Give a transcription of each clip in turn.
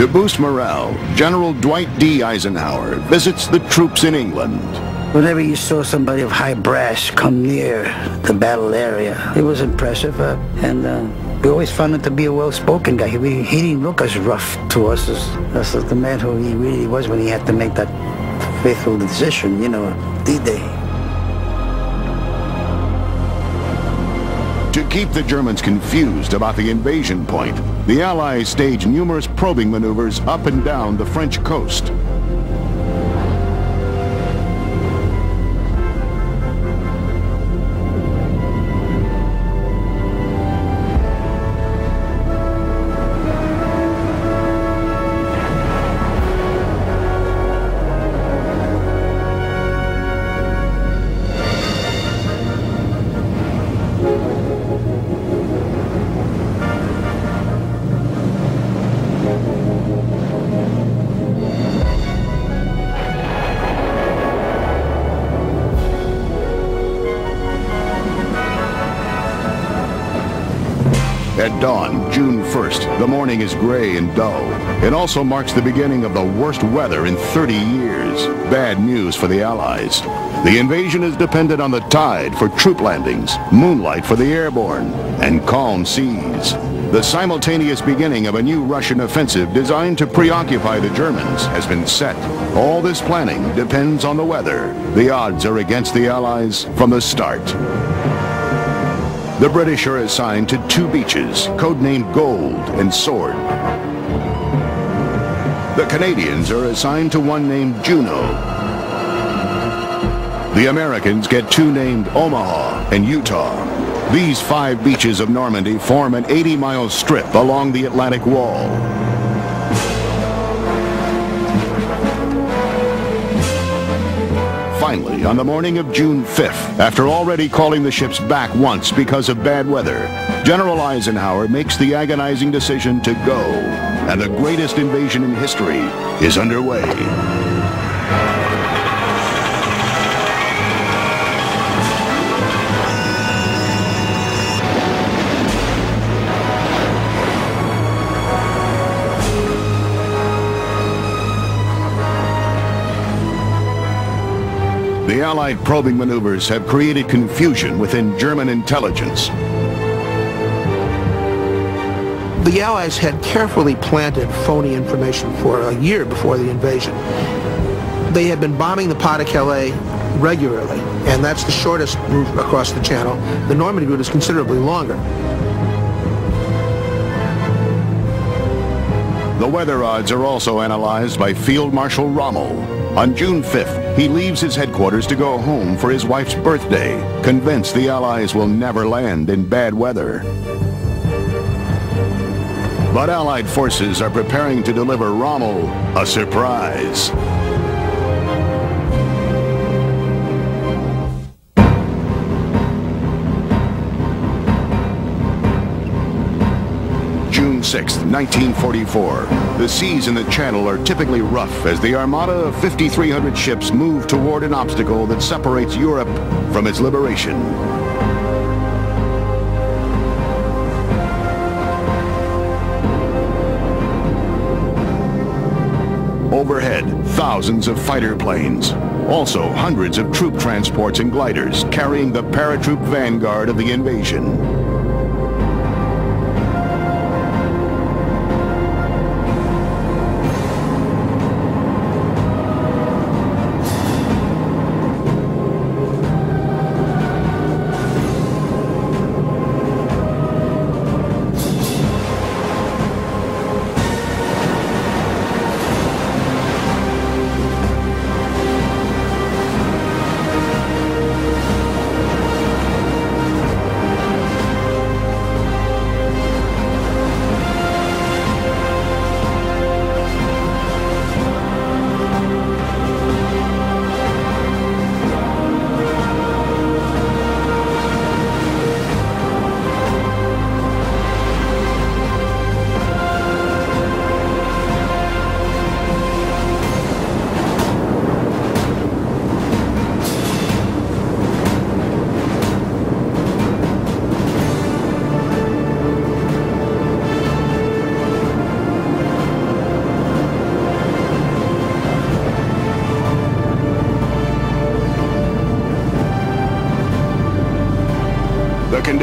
To boost morale, General Dwight D. Eisenhower visits the troops in England. Whenever you saw somebody of high brass come near the battle area, it was impressive, and we always found him to be a well-spoken guy. He didn't look as rough to us as the man who he really was when he had to make that faithful decision, D-Day. To keep the Germans confused about the invasion point, the Allies staged numerous probing maneuvers up and down the French coast. At dawn, June 1st, the morning is gray and dull. It also marks the beginning of the worst weather in 30 years. Bad news for the Allies. The invasion is dependent on the tide for troop landings, moonlight for the airborne, and calm seas. The simultaneous beginning of a new Russian offensive designed to preoccupy the Germans has been set. All this planning depends on the weather. The odds are against the Allies from the start. The British are assigned to two beaches, codenamed Gold and Sword. The Canadians are assigned to one named Juno. The Americans get two named Omaha and Utah. These 5 beaches of Normandy form an 80-mile strip along the Atlantic Wall. Finally, on the morning of June 5th, after already calling the ships back once because of bad weather, General Eisenhower makes the agonizing decision to go, and the greatest invasion in history is underway. The Allied probing maneuvers have created confusion within German intelligence. The Allies had carefully planted phony information for a year before the invasion. They had been bombing the Pas-de-Calais regularly, and that's the shortest route across the Channel. The Normandy route is considerably longer. The weather odds are also analyzed by Field Marshal Rommel. On June 5th, he leaves his headquarters to go home for his wife's birthday, convinced the Allies will never land in bad weather. But Allied forces are preparing to deliver Rommel a surprise. June 6, 1944. The seas in the Channel are typically rough as the armada of 5,300 ships move toward an obstacle that separates Europe from its liberation. Overhead, thousands of fighter planes. Also, hundreds of troop transports and gliders carrying the paratroop vanguard of the invasion.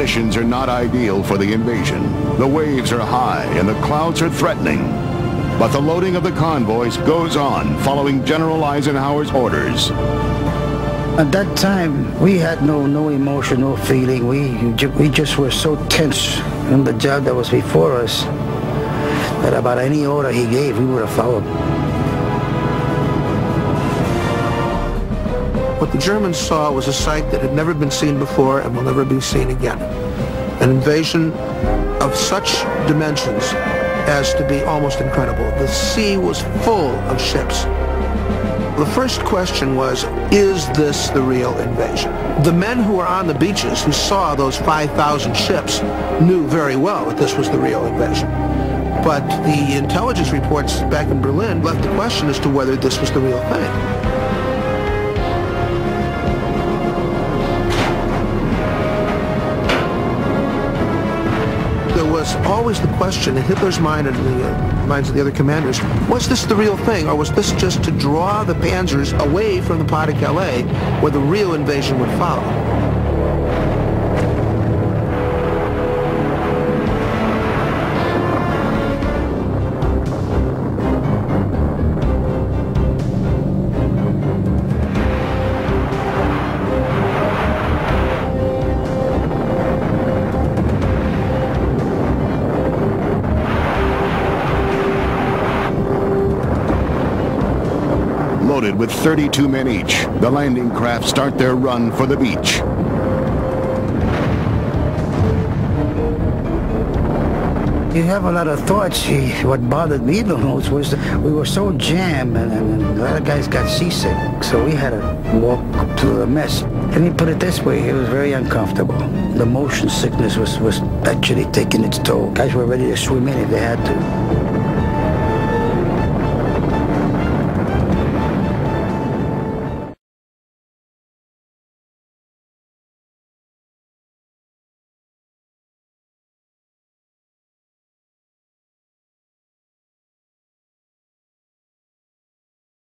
conditions are not ideal for the invasion. The waves are high and the clouds are threatening. But the loading of the convoys goes on, following General Eisenhower's orders. At that time, we had no emotion, no feeling. We just were so tense in the job that was before us that about any order he gave, we would have followed. What the Germans saw was a sight that had never been seen before and will never be seen again. An invasion of such dimensions as to be almost incredible. The sea was full of ships. The first question was, is this the real invasion? The men who were on the beaches who saw those 5,000 ships knew very well that this was the real invasion. But the intelligence reports back in Berlin left the question as to whether this was the real thing. There was always the question in Hitler's mind and the minds of the other commanders, was this the real thing, or was this just to draw the panzers away from the Pas-de-Calais where the real invasion would follow? Loaded with 32 men each, the landing craft start their run for the beach. You have a lot of thoughts. What bothered me the most was that we were so jammed and a lot of guys got seasick, so we had to walk to the mess. Let me put it this way, it was very uncomfortable. The motion sickness was actually taking its toll. Guys were ready to swim in if they had to.